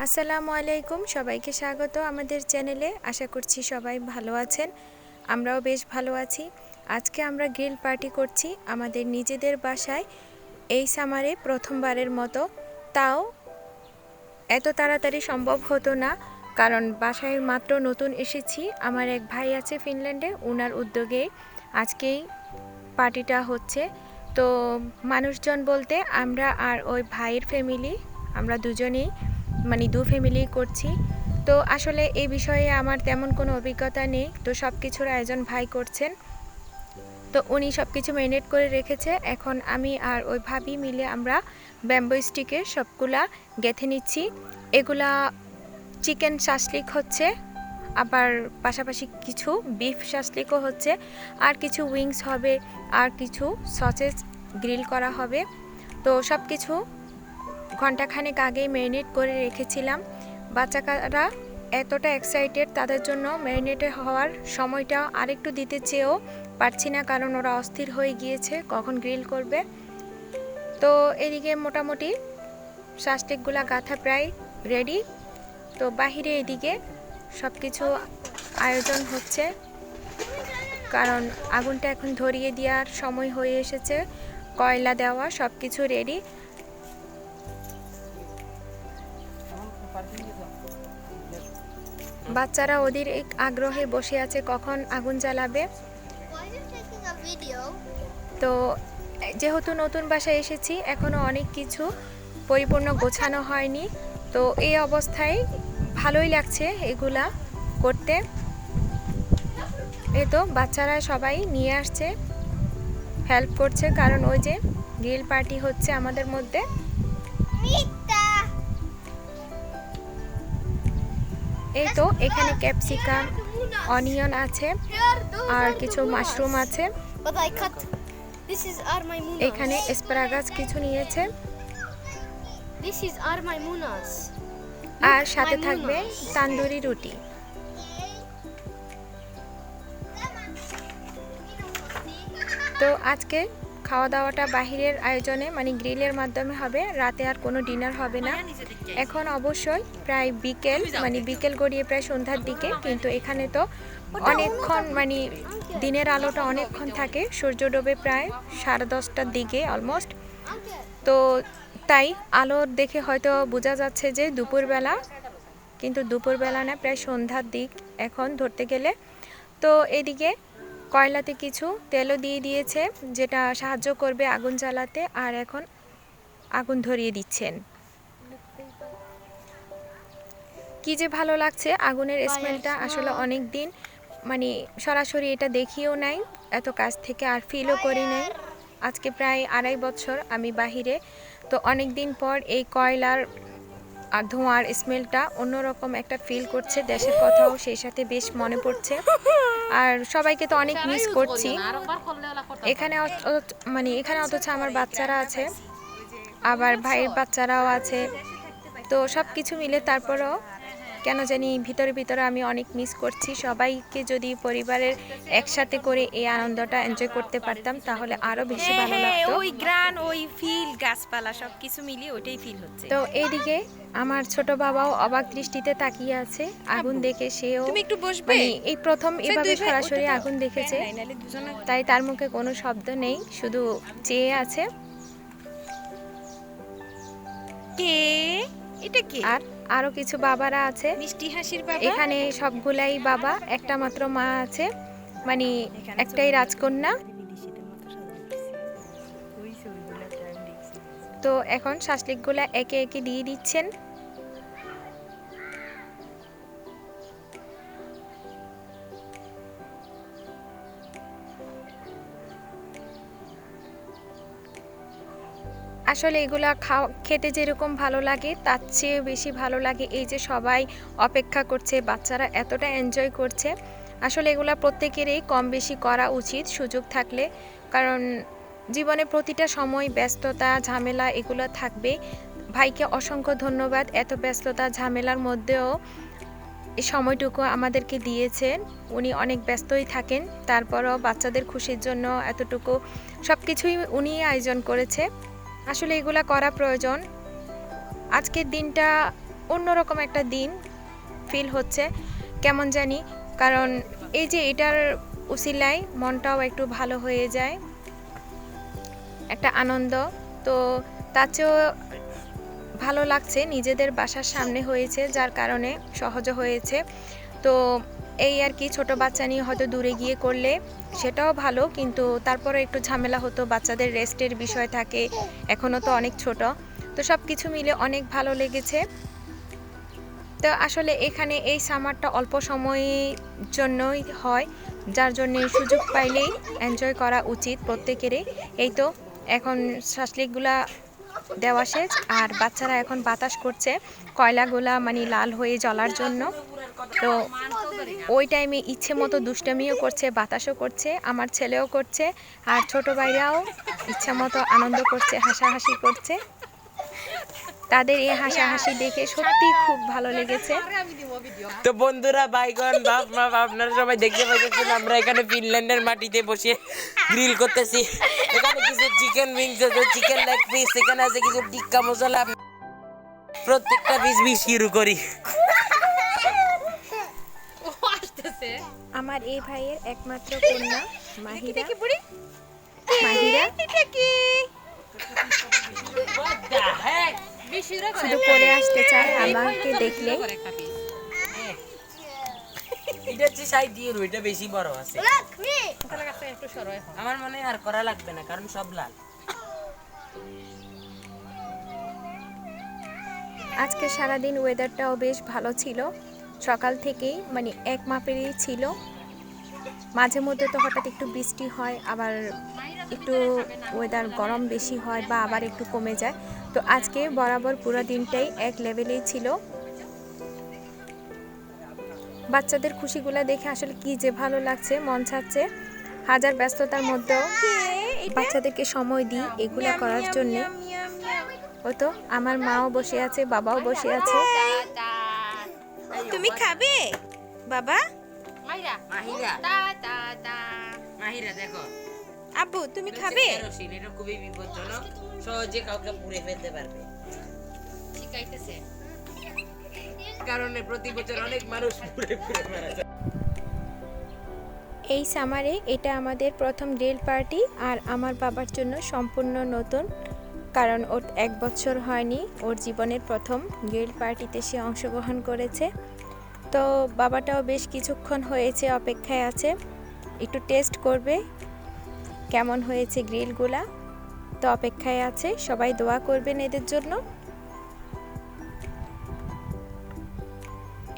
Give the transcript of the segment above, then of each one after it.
আসসালামু আলাইকুম, সবাইকে স্বাগত আমাদের চ্যানেলে। আশা করছি সবাই ভালো আছেন, আমরাও বেশ ভালো আছি। আজকে আমরা গ্রিল পার্টি করছি আমাদের নিজেদের বাসায় এই সামারে প্রথমবারের মতো। তাও এত তাড়াতাড়ি সম্ভব হতো না, কারণ বাসায় মাত্র নতুন এসেছি। আমার এক ভাই আছে ফিনল্যান্ডে, ওনার উদ্যোগে আজকেই পার্টিটা হচ্ছে। তো মানুষজন বলতে আমরা আর ওই ভাইয়ের ফ্যামিলি, আমরা দুজনেই দু ফ্যামিলি করছি। তো আসলে এই বিষয়ে আমার তেমন কোনো অভিজ্ঞতা নেই, তো সব কিছুর আয়োজন ভাই করছেন। তো উনি সব কিছু ম্যারিনেট করে রেখেছে। এখন আমি আর ওই ভাবি মিলে আমরা ব্যাম্বো স্টিকে সবগুলা গেঁথে নিচ্ছি। এগুলা চিকেন শাসলিক হচ্ছে, আবার পাশাপাশি কিছু বিফ শাসলিকও হচ্ছে, আর কিছু উইংস হবে, আর কিছু সসেজ গ্রিল করা হবে। তো সব কিছু ঘন্টাখানেক আগেই ম্যারিনেট করে রেখেছিলাম। বাচ্চারা এতটা এক্সাইটেড, তাদের জন্য ম্যারিনেটে হওয়ার সময়টা আরেকটু দিতে চেয়েও পারছি না, কারণ ওরা অস্থির হয়ে গিয়েছে কখন গ্রিল করবে। তো এদিকে মোটামুটি শাসলিকগুলা গাঁথা প্রায় রেডি। তো বাহিরে এদিকে সব কিছু আয়োজন হচ্ছে, কারণ আগুনটা এখন ধরিয়ে দেওয়ার সময় হয়ে এসেছে। কয়লা দেওয়া সব কিছু রেডি। বাচ্চারা ওদের আগ্রহে বসে আছে কখন আগুন জ্বালাবে। তো যেহেতু নতুন বাসায় এসেছি, এখনো অনেক কিছু পরিপূর্ণ গোছানো হয়নি। তো এই অবস্থায় ভালোই লাগছে এগুলা করতে। এই তো বাচ্চারা সবাই নিয়ে আসছে, হেল্প করছে, কারণ ওই যে গ্রিল পার্টি হচ্ছে আমাদের মধ্যে। এই তো এখানে ক্যাপসিকাম, অনিয়ন আছে, আর কিছু মাশরুম আছে। এখানে এসপারাগাস কিছু নিয়েছে, আর সাথে থাকবে তান্দুরি রুটি। তো আজকে খাওয়া দাওয়াটা বাহিরের আয়োজনে গ্রিলের মাধ্যমে হবে, রাতে আর কোনো ডিনার হবে না। এখন অবশ্যই প্রায় বিকেল বিকেল গড়িয়ে প্রায় সন্ধ্যার দিকে, কিন্তু এখানে তো অনেকক্ষণ দিনের আলোটা অনেকক্ষণ থাকে, সূর্য ডোবে প্রায় 10:30টার দিকে অলমোস্ট। তো তাই আলো দেখে হয়তো বোঝা যাচ্ছে যে দুপুরবেলা, কিন্তু দুপুরবেলা না, প্রায় সন্ধ্যার দিক এখন ধরতে গেলে। তো এদিকে কয়লাতে কিছু তেলও দিয়ে দিয়েছে, যেটা সাহায্য করবে আগুন জ্বালাতে, আর এখন আগুন ধরিয়ে দিচ্ছেন। কি যে ভালো লাগছে আগুনের স্মেলটা, আসলে অনেক দিন সরাসরি এটা দেখিও নাই, এত কাছ থেকে আর ফিলও করি নাই। আজকে প্রায় 2.5 বছর আমি বাহিরে, তো অনেক দিন পর এই কয়লার আর ধোঁয়ার স্মেলটা অন্যরকম একটা ফিল করছে, দেশের কথাও সেই সাথে বেশ মনে পড়ছে। আর সবাইকে তো অনেক মিস করছি এখানে। এখানে অথচ আমার বাচ্চারা আছে, আবার ভাইয়ের বাচ্চারাও আছে। তো সব কিছু মিলে তারপরও কেন জানি ভিতরে ভিতরে আমি অনেক মিস করছি সবাইকে। যদি পরিবারের একসাথে করে এই আনন্দটা এনজয় করতে পারতাম, তাহলে আরো বেশি ভালো লাগতো। ওই গ্রান, ওই ফিল, গাছপালা সব কিছু মিলিয়ে ওইটাই ফিল হচ্ছে। তো এইদিকে আমার ছোট বাবাও অবাক দৃষ্টিতে তাকিয়ে আছে আগুন দেখে। সেও তুমি একটু বসবে, এই প্রথম এভাবে সরাসরি আগুন দেখেছে, তাই তার মুখে কোনো শব্দ নেই, শুধু চেয়ে আছে। কে এটা? কে? আর আরো কিছু বাবারা আছে, মিষ্টি হাসির বাবা। এখানে সবগুলাই বাবা, একটা মাত্র মা আছে, একটাই রাজকন্যা। তো এখন শাসলিকগুলা একে একে দিয়ে দিচ্ছেন। আসলে এগুলা খেতে যেরকম ভালো লাগে, তার চেয়ে বেশি ভালো লাগে এই যে সবাই অপেক্ষা করছে, বাচ্চারা এতটা এনজয় করছে। আসলে এগুলা প্রত্যেকেরই কম বেশি করা উচিত সুযোগ থাকলে, কারণ জীবনে প্রতিটা সময় ব্যস্ততা ঝামেলা এগুলো থাকবে। ভাইকে অসংখ্য ধন্যবাদ, এত ব্যস্ততা ঝামেলার মধ্যেও এই সময়টুকু আমাদেরকে দিয়েছেন। উনি অনেক ব্যস্তই থাকেন, তারপরও বাচ্চাদের খুশির জন্য এতটুকু সব কিছুই উনি আয়োজন করেছে। আসলে এগুলা করা প্রয়োজন। আজকের দিনটা অন্যরকম একটা দিন ফিল হচ্ছে কেমন জানি, কারণ এই যে এটার উসিলায় মনটাও একটু ভালো হয়ে যায়, একটা আনন্দ। তো তার চেয়েও ভালো লাগছে নিজেদের বাসার সামনে হয়েছে, যার কারণে সহজ হয়েছে। তো এই আর কি, ছোট বাচ্চা নিয়ে হয়তো দূরে গিয়ে করলে সেটাও ভালো, কিন্তু তারপরে একটু ঝামেলা হতো, বাচ্চাদের রেস্টের বিষয় থাকে, এখনও তো অনেক ছোট। তো সব কিছু মিলে অনেক ভালো লেগেছে। তো আসলে এখানে এই সামারটা অল্প সময়ের জন্যই হয়, যার জন্য সুযোগ পাইলেই এনজয় করা উচিত প্রত্যেকেরই। এই তো এখন শাসলিকগুলা দেওয়া শেষ, আর বাচ্চারা এখন বাতাস করছে কয়লাগুলা মানে লাল হয়ে জ্বলার জন্য। তো ওই টাইমে ইচ্ছে মতো দুষ্টামিও করছে, বাতাসও করছে, আমার ছেলেও করছে, আর ছোট ভাইরাও ইচ্ছা মতো আনন্দ করছে, হাসাহাসি করছে। তাদের এই হাসাহাসি দেখে সত্যি খুব ভালো লেগেছে। তো বন্ধুরা, বাইগন বাপ মা আপনারা সবাই দেখতে পাচ্ছেন আমরা এখানে ফিনল্যান্ডের মাটিতে বসে গ্রিল করতেছি। এখানে কিছু চিকেন উইংস আছে, চিকেন লেগ পিস, এখানে আছে কিছু টিক্কা মশলা, প্রত্যেকটা পিস পিস শুরু করি। আমার এই ভাইয়ের একমাত্র কন্যা মাহিরা। মাহিরা শুধু পরে আসতে চায় আমাকে দেখলে। এটা হচ্ছে সাইড দিয়ে এটা বেশি বড় আছে, আমার মনে হয় আর করা লাগবে না, কারণ সব লাল। আজকে সারাদিন ওয়েদারটাও বেশ ভালো ছিল, সকাল থেকেই মানে এক মাপেরই ছিল। মাঝে মধ্যে তো হঠাৎ একটু বৃষ্টি হয়, আবার একটু ওয়েদার গরম বেশি হয়, বা আবার একটু কমে যায়। তো আজকে বরাবর পুরো দিনটাই এক লেভেলেই ছিল। বাচ্চাদের খুশিগুলো দেখে আসলে কি যে ভালো লাগছে, মন চাচ্ছে হাজার ব্যস্ততার মধ্যেও বাচ্চাদেরকে সময় দিই এগুলা করার জন্য। ও তো আমার মাও বসে আছে, বাবাও বসে আছে। তুমি খাবে বাবা? মাহিরা মাহিরা দেখো, আব্বু তুমি খাবে? কেরোসিন, এটা খুবই বিপজ্জনক, সহজে কাউকে পুড়ে ফেলতে পারবে। শিখাইতেছে কারণে প্রতি বছর অনেক মানুষ পুড়ে পুড়ে মারা যায়। এই সামারে এটা আমাদের প্রথম গ্রিল পার্টি, আর আমার বাবার জন্য সম্পূর্ণ নতুন, কারণ ওর 1 বছর হয়নি। ওর জীবনের প্রথম গ্রিল পার্টিতে সে অংশগ্রহণ করেছে। তো বাবাটাও বেশ কিছুক্ষণ হয়েছে অপেক্ষায় আছে, একটু টেস্ট করবে কেমন হয়েছে গ্রিলগুলা। তো অপেক্ষায় আছে, সবাই দোয়া করবেন এদের জন্য।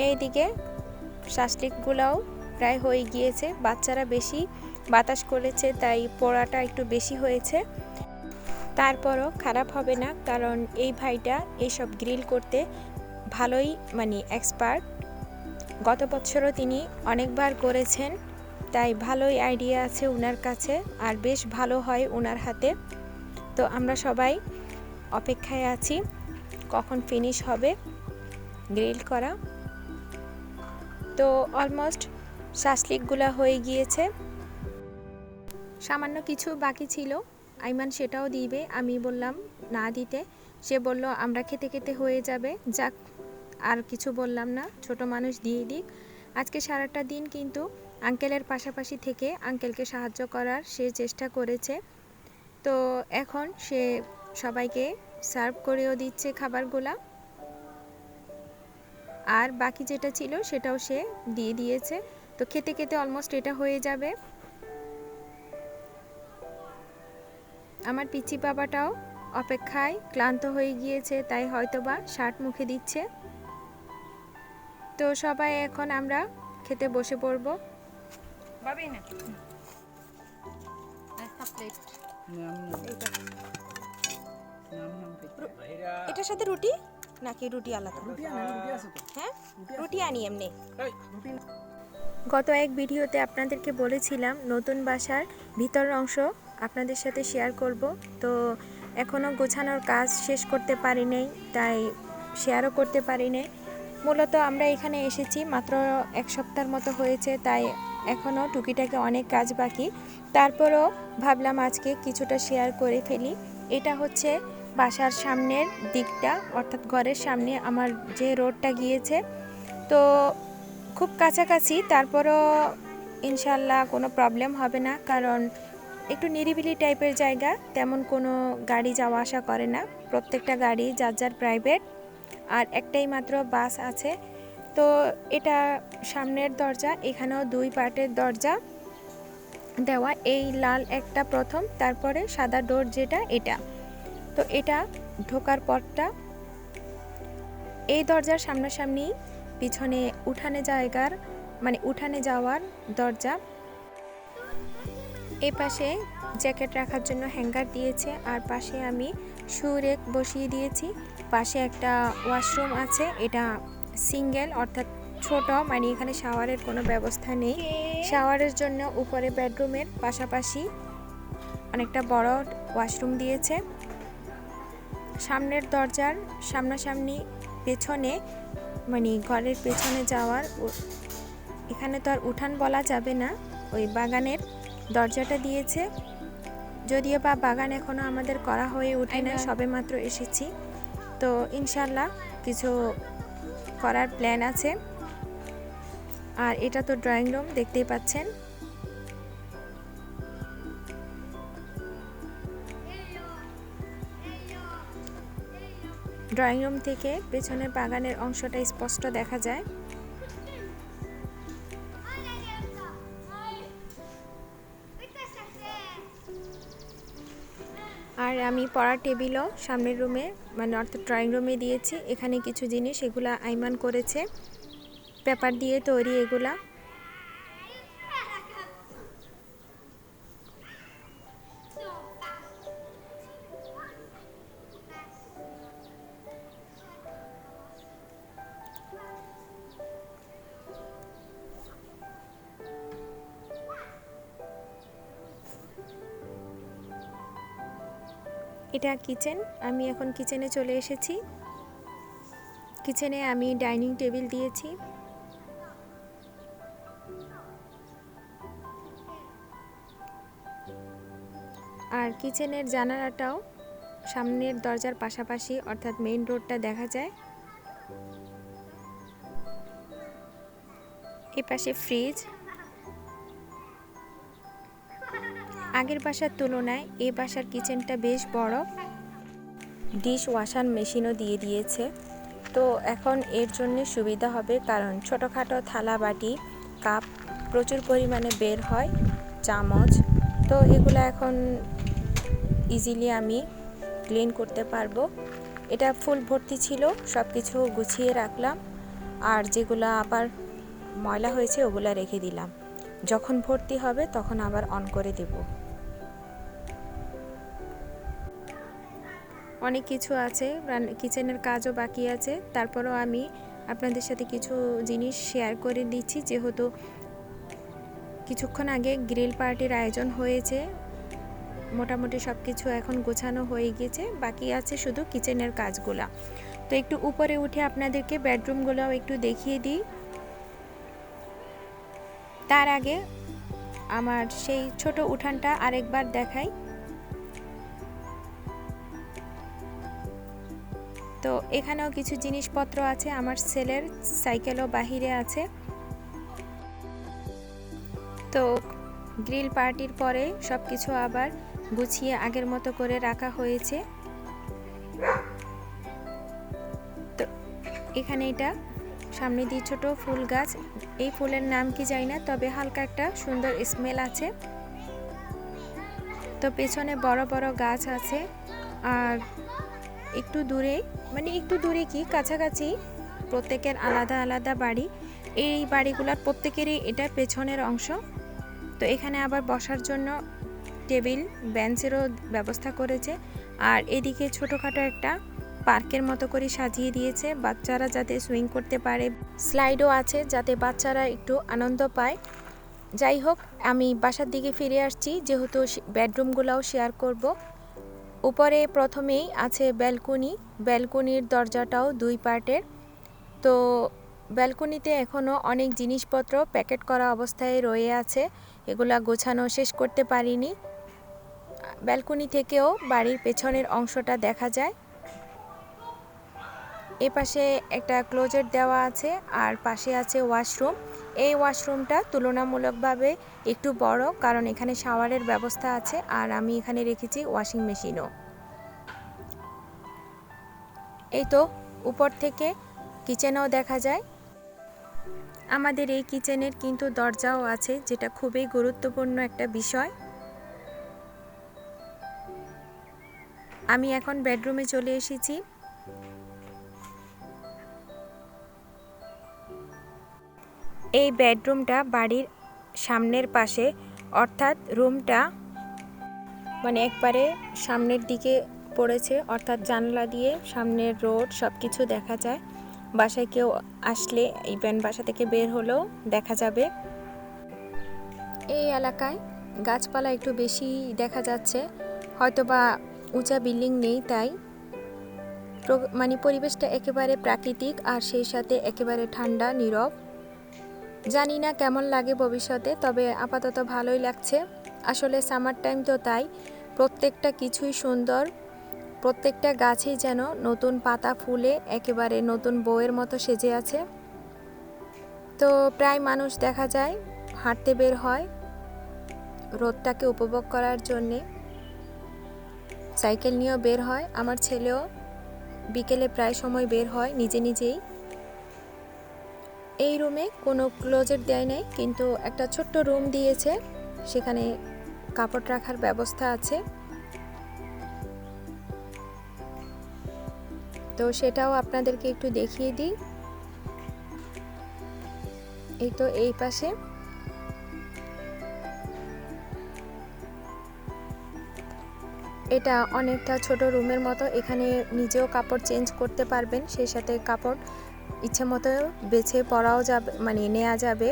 এইদিকে শাসলিকগুলাও প্রায় হয়ে গিয়েছে, বাচ্চারা বেশি বাতাস করেছে তাই পোড়াটা একটু বেশি হয়েছে। তারপরও খারাপ হবে না, কারণ এই ভাইটা এইসব গ্রিল করতে ভালোই মানে এক্সপার্ট। গত বছরও তিনি অনেকবার করেছেন, তাই ভালোই আইডিয়া আছে ওনার কাছে, আর বেশ ভালো হয় ওনার হাতে। তো আমরা সবাই অপেক্ষায় আছি কখন ফিনিশ হবে গ্রিল করা। তো অলমোস্ট শাসলিকগুলা হয়ে গিয়েছে, সামান্য কিছু বাকি ছিল। আইমান সেটাও দিবে, আমি বললাম না দিতে, সে বলল আমরা খেতে খেতে হয়ে যাবে, যাক আর কিছু বললাম না, ছোট মানুষ দিয়ে দিক। আজকে সারাটা দিন কিন্তু আঙ্কেলের পাশাপাশি থেকে আঙ্কেলকে সাহায্য করার সে চেষ্টা করেছে। তো এখন সে সবাইকে সার্ভ করেও দিচ্ছে খাবারগুলা, আর বাকি যেটা ছিল সেটাও সে দিয়ে দিয়েছে। তো খেতে খেতে অলমোস্ট এটা হয়ে যাবে। আমার পিচি বাবাটাও অপেক্ষায় ক্লান্ত হয়ে গিয়েছে, তাই হয়তোবা শার্ট মুখে দিচ্ছে। তো সবাই এখন আমরা খেতে বসে পড়ব। বাবাই না এটার সাথে রুটি নাকি রুটি আলাদা? হ্যাঁ, রুটি আনি এমনি। গত এক ভিডিওতে আপনাদেরকে বলেছিলাম নতুন বাসার ভিতর অংশ আপনাদের সাথে শেয়ার করব। তো এখনও গোছানোর কাজ শেষ করতে পারি নাই, তাই শেয়ারও করতে পারি নাই। মূলত আমরা এখানে এসেছি মাত্র 1 সপ্তাহের মতো হয়েছে, তাই এখনও টুকিটাকি অনেক কাজ বাকি। তারপরও ভাবলাম আজকে কিছুটা শেয়ার করে ফেলি। এটা হচ্ছে বাসার সামনের দিকটা, অর্থাৎ ঘরের সামনে আমার যে রোডটা গিয়েছে, তো খুব কাছাকাছি, তারপরও ইনশাল্লাহ কোনো প্রবলেম হবে না, কারণ একটু নিরিবিলি টাইপের জায়গা, তেমন কোনো গাড়ি যাওয়া আসা করে না, প্রত্যেকটা গাড়ি যার যার প্রাইভেট, আর একটাই মাত্র বাস আছে। তো এটা সামনের দরজা, এখানেও 2 পার্টের দরজা দেওয়া, এই লাল একটা প্রথম, তারপরে সাদা ডোর যেটা এটা। তো এটা ঢোকার পরটা এই দরজার সামনাসামনি পিছনে উঠানে জায়গার মানে উঠানে যাওয়ার দরজা। এই পাশে জ্যাকেট রাখার জন্য হ্যাঙ্গার দিয়েছে, আর পাশে আমি শু রেক বসিয়ে দিয়েছি। পাশে একটা ওয়াশরুম আছে, এটা সিঙ্গেল অর্থাৎ ছোট, মানে এখানে শাওয়ারের কোনো ব্যবস্থা নেই। শাওয়ারের জন্য উপরে বেডরুমের পাশাপাশি অনেকটা বড় ওয়াশরুম দিয়েছে। সামনের দরজার সামনাসামনি পেছনে মানে ঘরের পেছনে যাওয়ার, এখানে তো আর উঠান বলা যাবে না, ওই বাগানের দরজাটা দিয়েছে। যদিও বা বাগান এখনও আমাদের করা হয়ে ওঠে না, সবে মাত্র এসেছি, তো ইনশাল্লাহ কিছু করার প্ল্যান আছে। আর এটা তো ড্রয়িং রুম, দেখতেই পাচ্ছেন। ড্রয়িং রুম থেকে পেছনের বাগানের অংশটা স্পষ্ট দেখা যায়। আর আমি পড়ার টেবিলও সামনের রুমে মানে অর্থাৎ ড্রয়িং রুমে দিয়েছি। এখানে কিছু জিনিস এগুলা আইমান করেছে, পেপার দিয়ে তৈরি এগুলা। এটা কিচেন, আমি এখন কিচেনে চলে এসেছি। কিচেনে আমি ডাইনিং টেবিল দিয়েছি। আর কিচেনের জানালাটাও সামনের দরজার পাশাপাশি, অর্থাৎ মেইন রোডটা দেখা যায়। এই পাশে ফ্রিজ। আগের বাসার তুলনায় এই বাসার কিচেনটা বেশ বড়। ডিশ ওয়াশার মেশিনও দিয়ে দিয়েছে, তো এখন এর জন্য সুবিধা হবে, কারণ ছোটোখাটো থালা বাটি কাপ প্রচুর পরিমাণে বের হয়, চামচ, তো এগুলো এখন ইজিলি আমি ক্লিন করতে পারবো। এটা ফুল ভর্তি ছিল, সব কিছু গুছিয়ে রাখলাম, আর যেগুলো আবার ময়লা হয়েছে ওগুলো রেখে দিলাম, যখন ভর্তি হবে তখন আবার অন করে দেব। অনেক কিছু আছে, কিচেনের কাজও বাকি আছে, তারপরেও আমি আপনাদের সাথে কিছু জিনিস শেয়ার করে দিচ্ছি, যেহেতু কিছুক্ষণ আগে গ্রিল পার্টির আয়োজন হয়েছে, মোটামুটি সব কিছু এখন গোছানো হয়ে গেছে, বাকি আছে শুধু কিচেনের কাজগুলা। তো একটু উপরে উঠে আপনাদেরকে বেডরুমগুলোও একটু দেখিয়ে দিই। তার আগে আমার সেই ছোট উঠানটা আরেকবার দেখাই। তো এখানেও কিছু জিনিসপত্র আছে, আমার ছেলের সাইকেলও বাহিরে আছে। তো গ্রিল পার্টির পরে সব কিছু আবার গুছিয়ে আগের মতো করে রাখা হয়েছে। তো এখানে এটা সামনে দিয়ে ছোট ফুল গাছ, এই ফুলের নাম কি জানি না, তবে হালকা একটা সুন্দর স্মেল আছে। তো পেছনে বড় বড় গাছ আছে, আর একটু দূরে মানে একটু দূরে কি কাছাকাছি প্রত্যেকের আলাদা আলাদা বাড়ি, এই বাড়িগুলোর প্রত্যেকেরই এটা পেছনের অংশ। তো এখানে আবার বসার জন্য টেবিল বেঞ্চেরও ব্যবস্থা করেছে, আর এদিকে ছোটোখাটো একটা পার্কের মতো করে সাজিয়ে দিয়েছে, বাচ্চারা যাতে সুইং করতে পারে, স্লাইডও আছে যাতে বাচ্চারা একটু আনন্দ পায়। যাই হোক, আমি বাসার দিকে ফিরে আসছি, যেহেতু বেডরুমগুলোও শেয়ার করব। উপরে প্রথমেই আছে ব্যালকনি, ব্যালকনির দরজাটাও 2 পার্টের। তো ব্যালকনিতে এখনও অনেক জিনিসপত্র প্যাকেট করা অবস্থায় রয়ে আছে, এগুলা গোছানো শেষ করতে পারিনি। ব্যালকনি থেকেও বাড়ির পেছনের অংশটা দেখা যায়। এ পাশে একটা ক্লোজেট দেওয়া আছে আর পাশে আছে ওয়াশরুম। এই ওয়াশরুমটা তুলনামূলকভাবে একটু বড়, কারণ এখানে শাওয়ারের ব্যবস্থা আছে আর আমি এখানে রেখেছি ওয়াশিং মেশিনও। এই তো উপর থেকে কিচেনও দেখা যায়। আমাদের এই কিচেনের কিন্তু দরজাও আছে, যেটা খুবই গুরুত্বপূর্ণ একটা বিষয়। আমি এখন বেডরুমে চলে এসেছি। এই বেডরুমটা বাড়ির সামনের পাশে, অর্থাৎ রুমটা মানে একবারে সামনের দিকে পড়েছে, অর্থাৎ জানলা দিয়ে সামনের রোড সব কিছু দেখা যায়। বাসায় কেউ আসলে ইভেন বাসা থেকে বের হলেও দেখা যাবে। এই এলাকায় গাছপালা একটু বেশি দেখা যাচ্ছে, হয়তোবা উঁচা বিল্ডিং নেই তাই। মানে পরিবেশটা একেবারে প্রাকৃতিক আর সেই সাথে একেবারে ঠান্ডা নীরব। জানি না কেমন লাগে ভবিষ্যতে, তবে আপাতত ভালোই লাগছে। আসলে সামার টাইম তো তাই, প্রত্যেকটা কিছুই সুন্দর, প্রত্যেকটা গাছেই যেন নতুন পাতা ফুলে একেবারে নতুন বউয়ের মতো সেজে আছে। তো প্রায় মানুষ দেখা যায় হাঁটতে বের হয় রোদটাকে উপভোগ করার জন্যে, সাইকেল নিয়েও বের হয়। আমার ছেলেও বিকেলে প্রায় সময় বের হয় নিজে নিজেই। এই রুমে কোনো ক্লোজেট দেয় নাই, কিন্তু একটা ছোট্ট রুম দিয়েছে, সেখানে কাপড় রাখার ব্যবস্থা আছে। তো সেটাও আপনাদেরকে একটু দেখিয়ে দিই। এই তো এই পাশে এটা অনেকটা ছোট রুমের মতো, এখানে নিজেও কাপড় চেঞ্জ করতে পারবেন, সেই সাথে কাপড় ইচ্ছে মতো বেছে পরাও যাবে, মানে নেওয়া যাবে।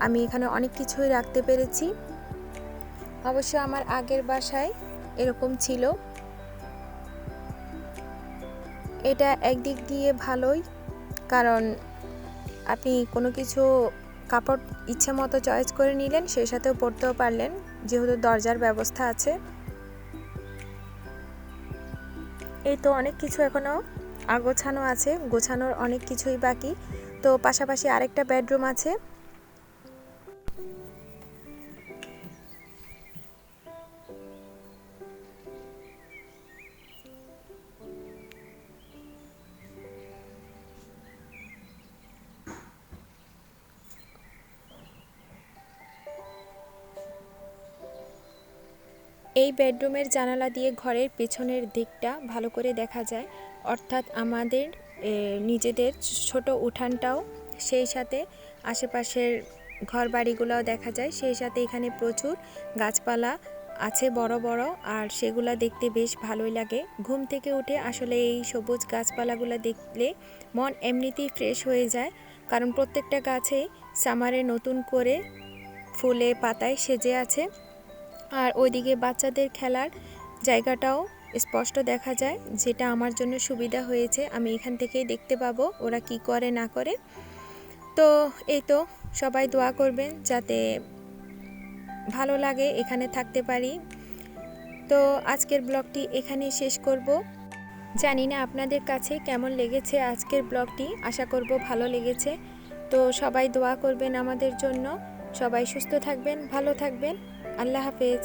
আমি এখানে অনেক কিছুই রাখতে পেরেছি। অবশ্য আমার আগের বাসায় এরকম ছিল। এটা একদিক দিয়ে ভালোই, কারণ আপনি কোনো কিছু কাপড় ইচ্ছে মতো চয়েস করে নিলেন, সেই সাথেও পরতেও পারলেন, যেহেতু দরজার ব্যবস্থা আছে। এই তো অনেক কিছু এখনো আগোছানো আছে, গোছানোর অনেক কিছুই বাকি। তো পাশাপাশি আরেকটা বেডরুম আছে। এই বেডরুমের জানালা দিয়ে ঘরের পেছনের দিকটা ভালো করে দেখা যায়, অর্থাৎ আমাদের নিজেদের ছোট উঠানটাও, সেই সাথে আশেপাশের ঘর বাড়িগুলোও দেখা যায়। সেই সাথে এখানে প্রচুর গাছপালা আছে বড় বড়, আর সেগুলো দেখতে বেশ ভালোই লাগে। ঘুম থেকে উঠে আসলে এই সবুজ গাছপালাগুলো দেখলে মন এমনিতেই ফ্রেশ হয়ে যায়, কারণ প্রত্যেকটা গাছে সামারে নতুন করে ফুলে পাতায় সেজে আছে। আর ওইদিকে বাচ্চাদের খেলার জায়গাটাও স্পষ্ট দেখা যায়, যেটা আমার জন্য সুবিধা হয়েছে। আমি এখান থেকেই দেখতে পাবো ওরা কি করে না করে। তো এই তো সবাই দোয়া করবেন যাতে ভালো লাগে, এখানে থাকতে পারি। তো আজকের ব্লগটি এখানেই শেষ করব। জানি না আপনাদের কাছে কেমন লেগেছে আজকের ব্লগটি, আশা করব ভালো লেগেছে। তো সবাই দোয়া করবেন আমাদের জন্য। সবাই সুস্থ থাকবেন, ভালো থাকবেন। আল্লাহ হাফেজ।